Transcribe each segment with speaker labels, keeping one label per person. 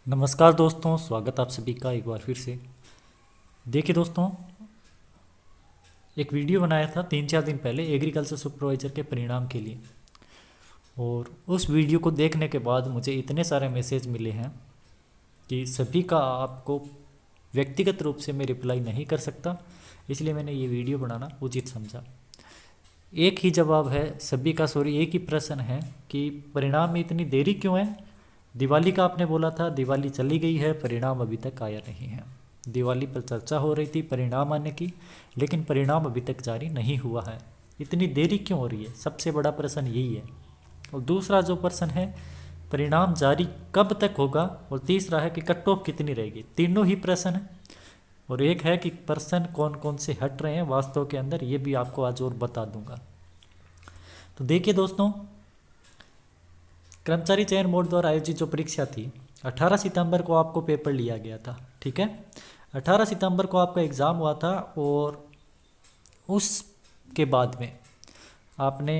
Speaker 1: नमस्कार दोस्तों, स्वागत आप सभी का एक बार फिर से। देखिए दोस्तों, एक वीडियो बनाया था 3-4 दिन पहले एग्रीकल्चर सुपरवाइज़र के परिणाम के लिए। और उस वीडियो को देखने के बाद मुझे इतने सारे मैसेज मिले हैं कि सभी का आपको व्यक्तिगत रूप से मैं रिप्लाई नहीं कर सकता, इसलिए मैंने ये वीडियो बनाना उचित समझा। एक ही जवाब है सभी का, सॉरी एक ही प्रश्न है कि परिणाम में इतनी देरी क्यों है। दिवाली का आपने बोला था, दिवाली चली गई है, परिणाम अभी तक आया नहीं है। दिवाली पर चर्चा हो रही थी परिणाम आने की, लेकिन परिणाम अभी तक जारी नहीं हुआ है। इतनी देरी क्यों हो रही है, सबसे बड़ा प्रश्न यही है। और दूसरा जो प्रश्न है, परिणाम जारी कब तक होगा। और तीसरा है कि कट ऑफ कितनी रहेगी। तीनों ही प्रश्न है। और एक है कि प्रश्न कौन कौन से हट रहे हैं वास्तव के अंदर, ये भी आपको आज और बता दूंगा। तो देखिए दोस्तों, कर्मचारी चयन बोर्ड द्वारा आयोजित जो परीक्षा थी 18 सितंबर को आपको पेपर लिया गया था, ठीक है। 18 सितंबर को आपका एग्ज़ाम हुआ था। और उसके बाद में आपने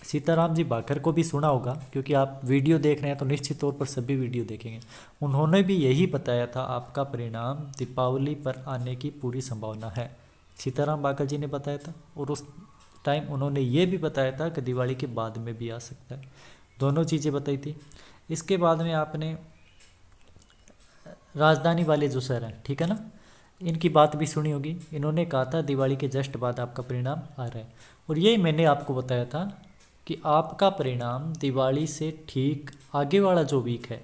Speaker 1: सीताराम जी भाकर को भी सुना होगा, क्योंकि आप वीडियो देख रहे हैं तो निश्चित तौर पर सभी वीडियो देखेंगे। उन्होंने भी यही बताया था, आपका परिणाम दीपावली पर आने की पूरी संभावना है। सीताराम भाकर जी ने बताया था। और उस टाइम उन्होंने ये भी बताया था कि दिवाली के बाद में भी आ सकता है। दोनों चीज़ें बताई थी। इसके बाद में आपने राजधानी वाले जो सर हैं, ठीक है ना, इनकी बात भी सुनी होगी। इन्होंने कहा था दिवाली के जस्ट बाद आपका परिणाम आ रहा है। और यही मैंने आपको बताया था कि आपका परिणाम दिवाली से ठीक आगे वाला जो वीक है,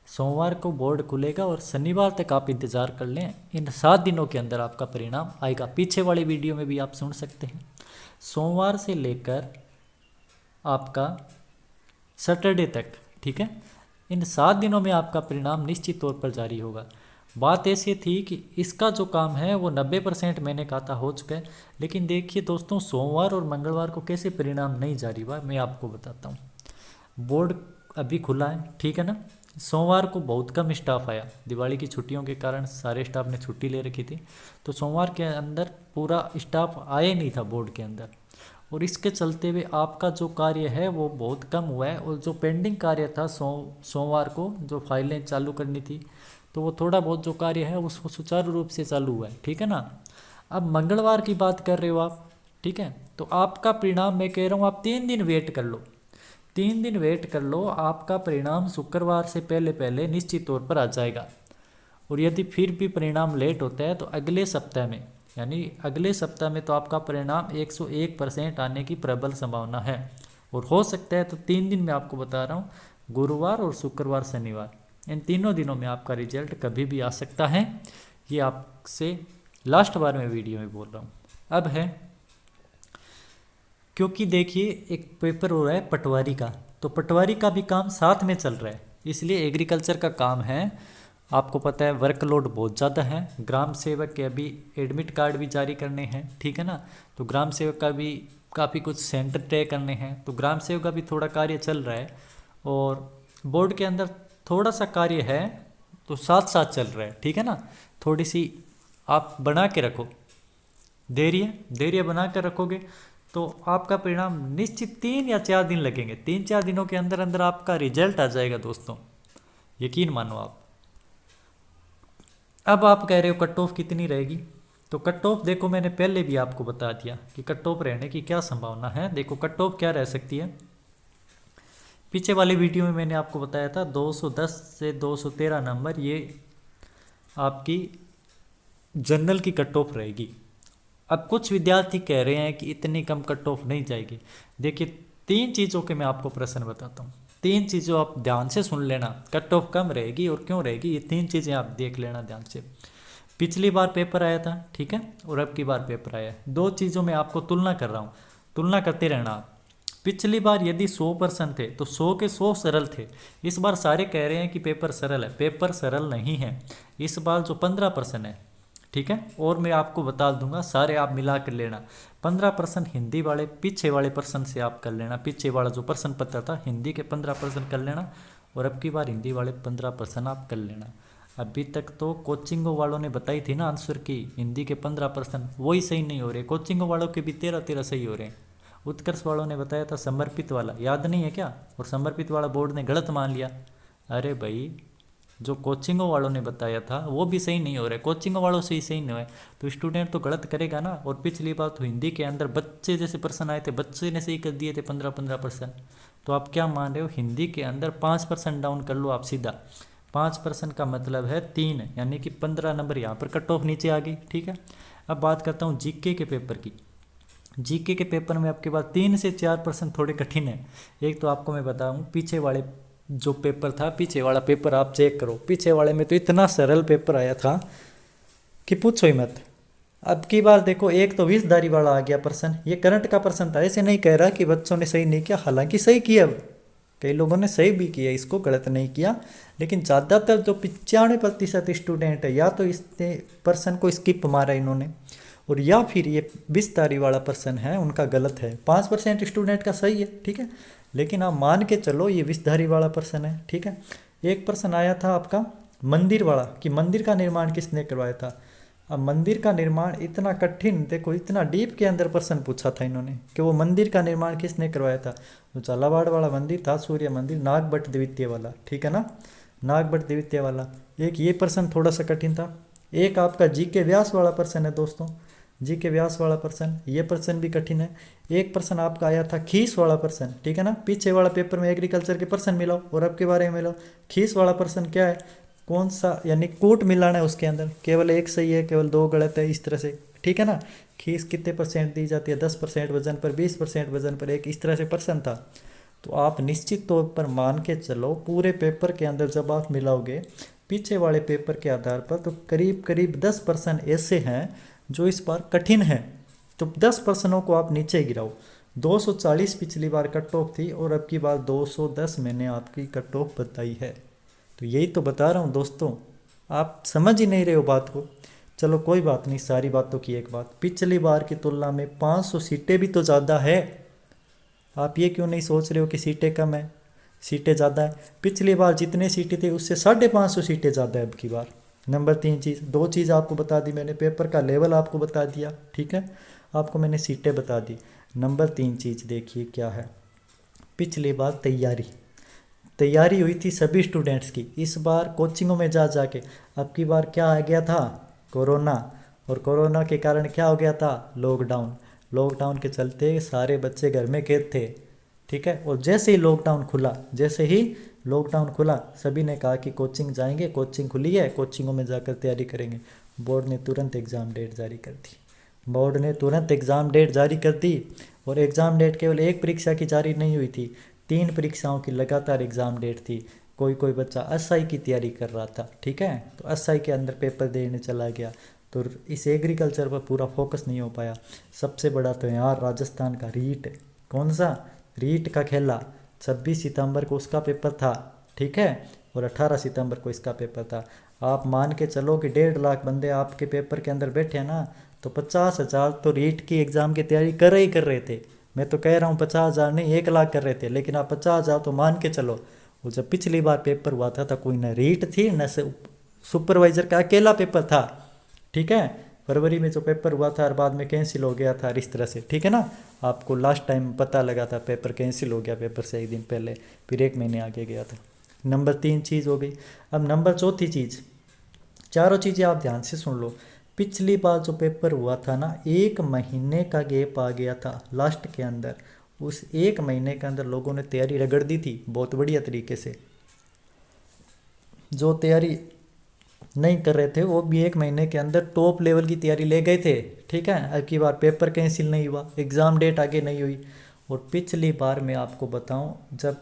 Speaker 1: सोमवार को बोर्ड खुलेगा और शनिवार तक आप इंतज़ार कर लें। इन 7 दिनों के अंदर आपका परिणाम आएगा। पीछे वाली वीडियो में भी आप सुन सकते हैं। सोमवार से लेकर आपका सैटरडे तक, ठीक है, इन 7 दिनों में आपका परिणाम निश्चित तौर पर जारी होगा। बात ऐसी थी कि इसका जो काम है वो 90% मैंने कहा था हो चुका है। लेकिन देखिए दोस्तों, सोमवार और मंगलवार को कैसे परिणाम नहीं जारी हुआ, मैं आपको बताता हूँ। बोर्ड अभी खुला है, ठीक है ना। सोमवार को बहुत कम स्टाफ आया, दिवाली की छुट्टियों के कारण सारे स्टाफ ने छुट्टी ले रखी थी। तो सोमवार के अंदर पूरा स्टाफ आया नहीं था बोर्ड के अंदर। और इसके चलते हुए आपका जो कार्य है वो बहुत कम हुआ है। और जो पेंडिंग कार्य था सोमवार को जो फाइलें चालू करनी थी, तो वो थोड़ा बहुत जो कार्य है उसको सुचारू रूप से चालू हुआ है, ठीक है ना। अब मंगलवार की बात कर रहे हो आप, ठीक है। तो आपका परिणाम मैं कह रहा हूँ आप 3 दिन वेट कर लो। 3 दिन वेट कर लो, आपका परिणाम शुक्रवार से पहले पहले निश्चित तौर पर आ जाएगा। और यदि फिर भी परिणाम लेट होता है तो अगले सप्ताह में, यानी अगले सप्ताह में तो आपका परिणाम 101% आने की प्रबल संभावना है। और हो सकता है तो 3 दिन में आपको बता रहा हूँ, गुरुवार और शुक्रवार शनिवार, इन तीनों दिनों में आपका रिजल्ट कभी भी आ सकता है। ये आपसे लास्ट बार मैं वीडियो में बोल रहा हूँ। अब है, क्योंकि देखिए एक पेपर हो रहा है पटवारी का, तो पटवारी का भी काम साथ में चल रहा है, इसलिए एग्रीकल्चर का काम है। आपको पता है वर्कलोड बहुत ज़्यादा है। ग्राम सेवक के अभी एडमिट कार्ड भी जारी करने हैं, ठीक है ना। तो ग्राम सेवक का भी काफ़ी कुछ सेंटर तय करने हैं, तो ग्राम सेवक का भी थोड़ा कार्य चल रहा है। और बोर्ड के अंदर थोड़ा सा कार्य है, तो साथ साथ चल रहा है, ठीक है ना। थोड़ी सी आप बना के रखो, धैर्य बना कर रखोगे तो आपका परिणाम निश्चित 3 या 4 दिन लगेंगे। 3-4 दिनों के अंदर अंदर आपका रिजल्ट आ जाएगा दोस्तों, यकीन मानो आप। अब आप कह रहे हो कट ऑफ कितनी रहेगी, तो कट ऑफ देखो मैंने पहले भी आपको बता दिया कि कट ऑफ रहने की क्या संभावना है। देखो कट ऑफ क्या रह सकती है, पीछे वाली वीडियो में मैंने आपको बताया था 210 से 213 नंबर, ये आपकी जनरल की कट ऑफ रहेगी। अब कुछ विद्यार्थी कह रहे हैं कि इतनी कम कट ऑफ नहीं जाएगी। देखिए 3 चीज़ों के मैं आपको प्रश्न बताता हूँ, 3 चीज़ों आप ध्यान से सुन लेना, कट ऑफ कम रहेगी और क्यों रहेगी, ये 3 चीज़ें आप देख लेना ध्यान से। पिछली बार पेपर आया था, ठीक है, और अब की बार पेपर आया है। 2 चीज़ों में आपको तुलना कर रहा हूँ, तुलना करते रहना आप। पिछली बार यदि 100% थे तो 100 के 100 सरल थे। इस बार सारे कह रहे हैं कि पेपर सरल है, पेपर सरल नहीं है। इस बार जो 15% है, ठीक है, और मैं आपको बता दूंगा, सारे आप मिला कर लेना। 15% हिंदी वाले पीछे वाले पर्सन से आप कर लेना, पीछे वाला जो प्रश्न पत्र था हिंदी के 15% कर लेना, और अब की बार हिंदी वाले 15% आप कर लेना। अभी तक तो कोचिंगों वालों ने बताई थी ना आंसर की, हिंदी के 15% वही सही नहीं हो रहे, कोचिंगों वालों के भी 13-13 सही हो रहे हैं। उत्कर्ष वालों ने बताया था समर्पित वाला, याद नहीं है क्या, और समर्पित वाला बोर्ड ने गलत मान लिया। अरे भाई जो कोचिंगों वालों ने बताया था वो भी सही नहीं हो रहा है, कोचिंगों वालों से ही सही नहीं हुआ है, तो स्टूडेंट तो गलत करेगा ना। और पिछली बार तो हिंदी के अंदर बच्चे जैसे प्रश्न आए थे, बच्चे ने सही कर दिए थे 15-15%। तो आप क्या मान रहे हो, हिंदी के अंदर 5% डाउन कर लो आप सीधा। 5% का मतलब है 3, यानी कि 15 नंबर यहाँ पर कट ऑफ नीचे आ गई, ठीक है। अब बात करता हूँ जीके के पेपर की। जीके के पेपर में आपके पास 3 से 4% थोड़े कठिन है। एक तो आपको मैं बताऊँ, पीछे वाले जो पेपर था, पीछे वाला पेपर आप चेक करो, पीछे वाले में तो इतना सरल पेपर आया था कि पूछो ही मत। अब की बार देखो, एक तो विषधारी वाला आ गया प्रश्न, ये करंट का प्रश्न था। ऐसे नहीं कह रहा कि बच्चों ने सही नहीं किया, हालांकि सही किया, कई लोगों ने सही भी किया, इसको गलत नहीं किया, लेकिन ज़्यादातर जो 95% स्टूडेंट है, या तो इस पर्सन को स्किप मारा इन्होंने, और या फिर ये विस्तारी वाला पर्सन है उनका गलत है। 5% स्टूडेंट का सही है, ठीक है, लेकिन आप मान के चलो ये विषधारी वाला पर्सन है, ठीक है। एक पर्सन आया था आपका मंदिर वाला, कि मंदिर का निर्माण किसने करवाया था। अब मंदिर का निर्माण इतना कठिन, देखो इतना डीप के अंदर प्रश्न पूछा था इन्होंने कि वो मंदिर का निर्माण किसने करवाया था। तो झालावाड़ वाला मंदिर था, सूर्य मंदिर, नागभट्ट द्वितीय वाला, ठीक है ना, नागभट्ट द्वितीय वाला। एक ये प्रश्न थोड़ा सा कठिन था। एक आपका जी के व्यास वाला प्रश्न है दोस्तों, जी के व्यास वाला प्रश्न, ये प्रश्न भी कठिन है। एक प्रश्न आपका आया था खीस वाला प्रश्न, ठीक है ना, पीछे वाला पेपर में एग्रीकल्चर के प्रश्न मिलाओ और अब के बारे में मिलाओ। खीस वाला प्रश्न क्या है, कौन सा, यानी कूट मिलाना है उसके अंदर, केवल एक सही है केवल 2 गलत है, इस तरह से, ठीक है ना। खीस कितने % दी जाती है, 10% वजन पर, 20% वजन पर, एक इस तरह से प्रश्न था। तो आप निश्चित तौर पर मान के चलो पूरे पेपर के अंदर जब आप मिलाओगे पीछे वाले पेपर के आधार पर, तो करीब करीब 10 प्रश्न ऐसे हैं जो इस बार कठिन है। तो 10 प्रश्नों को आप नीचे गिराओ। 240 पिछली बार कट ऑफ थी और अब की बार 210 मैंने आपकी कट ऑफ बताई है। तो यही तो बता रहा हूँ दोस्तों, आप समझ ही नहीं रहे हो बात को। चलो कोई बात नहीं, सारी बातों की एक बात, पिछली बार की तुलना में 500 सीटें भी तो ज़्यादा है। आप ये क्यों नहीं सोच रहे हो कि सीटें कम है, सीटें ज़्यादा है। पिछली बार जितने सीटें थे उससे 550 सीटें ज़्यादा है अब की बार। नंबर 3 चीज़, 2 चीज़ आपको बता दी मैंने, पेपर का लेवल आपको बता दिया, ठीक है, आपको मैंने सीटें बता दी। नंबर 3 चीज़ देखिए क्या है, पिछली बार तैयारी हुई थी सभी स्टूडेंट्स की, इस बार कोचिंगों में जा जाके। अब की बार क्या आ गया था, कोरोना, और कोरोना के कारण क्या हो गया था, लॉकडाउन। लॉकडाउन के चलते सारे बच्चे घर में कैद थे, ठीक है। और जैसे ही लॉकडाउन खुला, सभी ने कहा कि कोचिंग जाएंगे, कोचिंग खुली है, कोचिंगों में जाकर तैयारी करेंगे। बोर्ड ने तुरंत एग्ज़ाम डेट जारी कर दी, और एग्ज़ाम डेट केवल एक परीक्षा की जारी नहीं हुई थी, 3 परीक्षाओं की लगातार एग्ज़ाम डेट थी। कोई बच्चा एसआई की तैयारी कर रहा था, ठीक है, तो एसआई के अंदर पेपर देने चला गया, तो इस एग्रीकल्चर पर पूरा फोकस नहीं हो पाया। सबसे बड़ा तो यहाँ राजस्थान का रीट, कौन सा, रीट का खेला, 26 सितंबर को उसका पेपर था, ठीक है, और 18 सितंबर को इसका पेपर था। आप मान के चलो कि 1.5 लाख बंदे आपके पेपर के अंदर बैठे हैं ना, तो 50,000 तो रीट की एग्ज़ाम की तैयारी कर रहे थे। मैं तो कह रहा हूँ 50,000 नहीं, 1 लाख कर रहे थे, लेकिन आप 50,000 तो मान के चलो। वो जब पिछली बार पेपर हुआ था तो कोई न रीट थी न सुपरवाइज़र का अकेला पेपर था, ठीक है। फरवरी में जो पेपर हुआ था और बाद में कैंसिल हो गया था इस तरह से, ठीक है ना। आपको लास्ट टाइम पता लगा था पेपर कैंसिल हो गया, पेपर से एक दिन पहले, फिर 1 महीने आगे गया था। नंबर 3 चीज़ हो गई। अब नंबर 4 चीज़, चारों चीज़ें आप ध्यान से सुन लो। पिछली बार जो पेपर हुआ था ना, 1 महीने का गैप आ गया था लास्ट के अंदर। उस 1 महीने के अंदर लोगों ने तैयारी रगड़ दी थी बहुत बढ़िया तरीके से। जो तैयारी नहीं कर रहे थे वो भी 1 महीने के अंदर टॉप लेवल की तैयारी ले गए थे, ठीक है। अब की बार पेपर कैंसिल नहीं हुआ, एग्ज़ाम डेट आगे नहीं हुई। और पिछली बार मैं आपको बताऊं, जब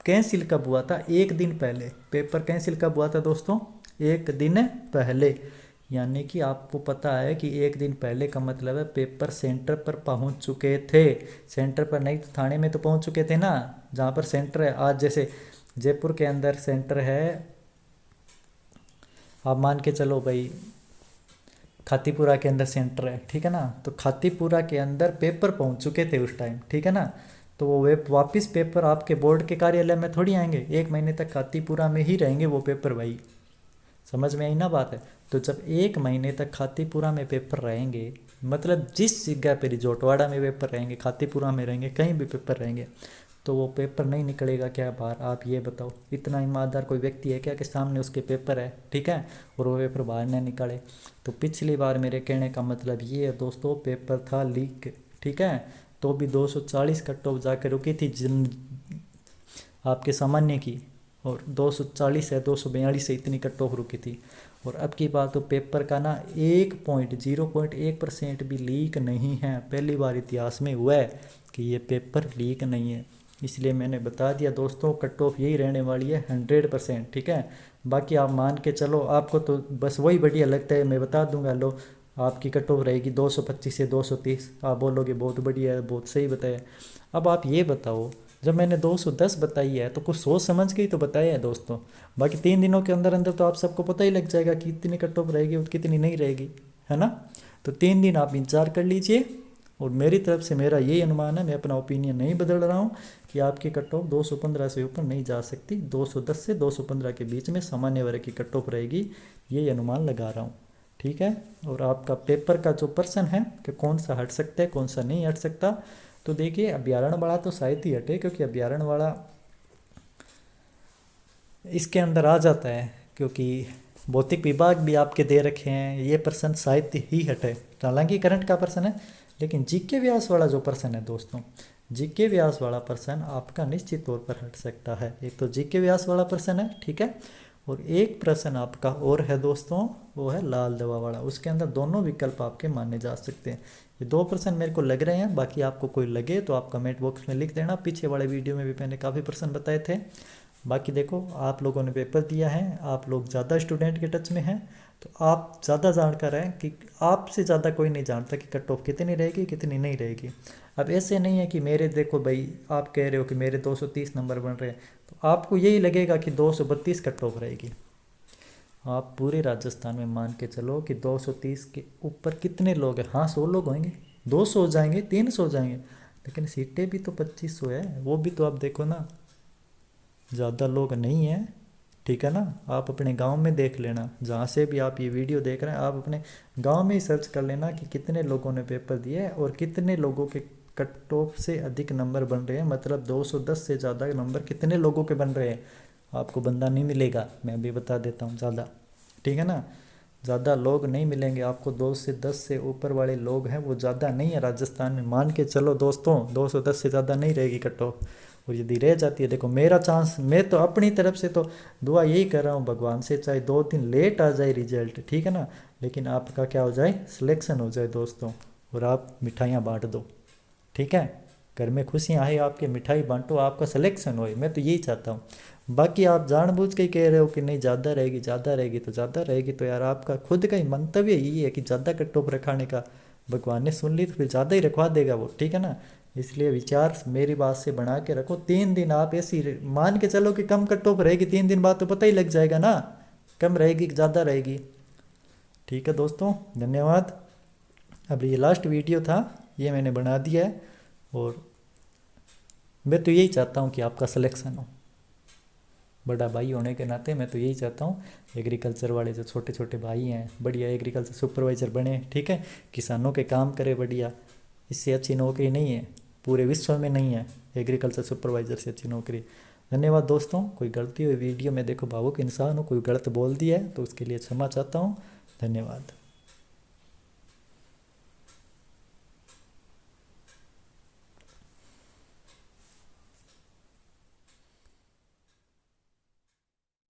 Speaker 1: कैंसिल कब हुआ था, 1 दिन पहले। पेपर कैंसिल कब हुआ था दोस्तों, 1 दिन पहले। यानी कि आपको पता है कि 1 दिन पहले का मतलब है पेपर सेंटर पर पहुंच चुके थे। सेंटर पर नहीं तो थाने में तो पहुंच चुके थे ना, जहाँ पर सेंटर है। आज जैसे जयपुर के अंदर सेंटर है, आप मान के चलो भाई खातीपुरा के अंदर सेंटर है, ठीक है ना, तो खातीपुरा के अंदर पेपर पहुंच चुके थे उस टाइम, ठीक है ना। तो वो वे वापस पेपर आपके बोर्ड के कार्यालय में थोड़ी आएंगे, 1 महीने तक खातीपुरा में ही रहेंगे वो पेपर भाई, समझ में आई ना बात है। तो जब 1 महीने तक खातीपुरा में पेपर रहेंगे, मतलब जिस जगह पर जोटवाड़ा में पेपर रहेंगे, खातीपुरा में रहेंगे, कहीं भी पेपर रहेंगे, तो वो पेपर नहीं निकलेगा क्या बाहर? आप ये बताओ, इतना ईमानदार कोई व्यक्ति है क्या कि सामने उसके पेपर है, ठीक है, और वो पेपर बाहर ना निकाले? तो पिछली बार मेरे कहने का मतलब ये है दोस्तों, पेपर था लीक, ठीक है, तो भी 240 कट ऑफ जाकर रुकी थी आपके सामान्य की, और 240 है 242 से इतनी कट ऑफ रुकी थी। और अब की बात तो पेपर का ना 0.1% भी लीक नहीं है। पहली बार इतिहास में हुआ है कि ये पेपर लीक नहीं है, इसलिए मैंने बता दिया दोस्तों, कट ऑफ यही रहने वाली है 100%, ठीक है। बाकी आप मान के चलो, आपको तो बस वही बढ़िया लगता है, मैं बता दूंगा, लो आपकी कट ऑफ रहेगी 225 से 230, आप बोलोगे बहुत बढ़िया है, बहुत सही बताया। अब आप ये बताओ, जब मैंने 210 बताई है तो कुछ सोच समझ के ही तो बताया है दोस्तों। बाकी 3 दिनों के अंदर अंदर तो आप सबको पता ही लग जाएगा कि कितनी कट ऑफ रहेगी और कितनी नहीं रहेगी, है ना। तो 3 दिन आप इंतजार कर लीजिए, और मेरी तरफ से मेरा यही अनुमान है, मैं अपना ओपिनियन नहीं बदल रहा हूँ कि आपकी कट ऑफ 215 से ऊपर नहीं जा सकती, 210 से 215 के बीच में सामान्य वर्ग की कट ऑफ रहेगी, यही अनुमान लगा रहा हूँ, ठीक है। और आपका पेपर का जो पर्सन है कि कौन सा हट सकता है कौन सा नहीं हट सकता, तो देखिए अभ्यारण वाला तो शायद ही हटे, क्योंकि अभ्यारण वाला इसके अंदर आ जाता है, क्योंकि भौतिक विभाग भी आपके दे रखे हैं, ये पर्सन शायद ही हटे, हालांकि करंट का पर्सन है। लेकिन जीके व्यास वाला जो पर्सन है दोस्तों, जीके व्यास वाला पर्सन आपका निश्चित तौर पर हट सकता है। एक तो जीके व्यास वाला पर्सन है, ठीक है, और एक प्रश्न आपका और है दोस्तों, वो है लाल दवा वाला, उसके अंदर दोनों विकल्प आपके माने जा सकते हैं। ये 2 प्रश्न मेरे को लग रहे हैं, बाकी आपको कोई लगे तो आप कमेंट बॉक्स में लिख देना। पीछे वाले वीडियो में भी मैंने काफ़ी प्रश्न बताए थे। बाकी देखो, आप लोगों ने पेपर दिया है, आप लोग ज़्यादा स्टूडेंट के टच में हैं, तो आप ज़्यादा जानकार हैं कि आपसे ज़्यादा कोई नहीं जानता कि कट ऑफ कितनी रहेगी कितनी नहीं रहेगी। अब ऐसे नहीं है कि मेरे, देखो भाई आप कह रहे हो कि मेरे 230 नंबर बन रहे हैं, तो आपको यही लगेगा कि 232 कट ऑफ रहेगी। आप पूरे राजस्थान में मान के चलो कि 230 के ऊपर कितने लोग हैं? हाँ 100 लोग होंगे, 200 हो जाएंगे, 300 हो जाएंगे, लेकिन सीटें भी तो 2500 है, वो भी तो आप देखो ना, ज़्यादा लोग नहीं हैं, ठीक है ना। आप अपने गांव में देख लेना, जहाँ से भी आप ये वीडियो देख रहे हैं, आप अपने गांव में ही सर्च कर लेना कि कितने लोगों ने पेपर दिए है और कितने लोगों के कट ऑफ से अधिक नंबर बन रहे हैं, मतलब 210 से ज़्यादा नंबर कितने लोगों के बन रहे हैं। आपको बंदा नहीं मिलेगा, मैं अभी बता देता हूँ, ज़्यादा, ठीक है ना, ज़्यादा लोग नहीं मिलेंगे आपको। 2 से 10 से ऊपर वाले लोग हैं, वो ज़्यादा नहीं है राजस्थान में, मान के चलो दोस्तों 210 से ज़्यादा नहीं रहेगी कट ऑफ। और यदि रह जाती है, देखो मेरा चांस, मैं तो अपनी तरफ से तो दुआ यही कर रहा हूँ भगवान से, चाहे 2 दिन लेट आ जाए रिजल्ट, ठीक है ना, लेकिन आपका क्या हो जाए, सिलेक्शन हो जाए दोस्तों, और आप मिठाइयाँ बांट दो, ठीक है, घर में खुशियाँ आए आपके, मिठाई बांटो, आपका सिलेक्शन होए, मैं तो यही चाहता हूँ। बाकी आप जानबूझ के ही कह रहे हो कि नहीं ज़्यादा रहेगी ज़्यादा रहेगी, तो ज़्यादा रहेगी तो यार आपका खुद का ही मंतव्य यही है कि ज़्यादा कट ऑफ रखाने का, भगवान ने सुन ली तो फिर ज़्यादा ही रखवा देगा वो, ठीक है ना। इसलिए विचार मेरी बात से बना के रखो। 3 दिन आप ऐसी मान के चलो कि कम कट ऑफ रहेगी, 3 दिन बाद तो पता ही लग जाएगा ना, कम रहेगी कि ज़्यादा रहेगी, ठीक है दोस्तों, धन्यवाद। अब ये लास्ट वीडियो था, ये मैंने बना दिया है, और मैं तो यही चाहता हूँ कि आपका सिलेक्शन हो, बड़ा भाई होने के नाते मैं तो यही चाहता हूँ, एग्रीकल्चर वाले जो छोटे छोटे भाई हैं बढ़िया एग्रीकल्चर सुपरवाइज़र बने, ठीक है, किसानों के काम करे बढ़िया, इससे अच्छी नौकरी नहीं है, पूरे विश्व में नहीं है एग्रीकल्चर सुपरवाइज़र से अच्छी नौकरी। धन्यवाद दोस्तों। कोई गलती हुई वीडियो में, देखो भावुक इंसान हो, कोई गलत बोल दिया है तो उसके लिए क्षमा चाहता हूँ। धन्यवाद।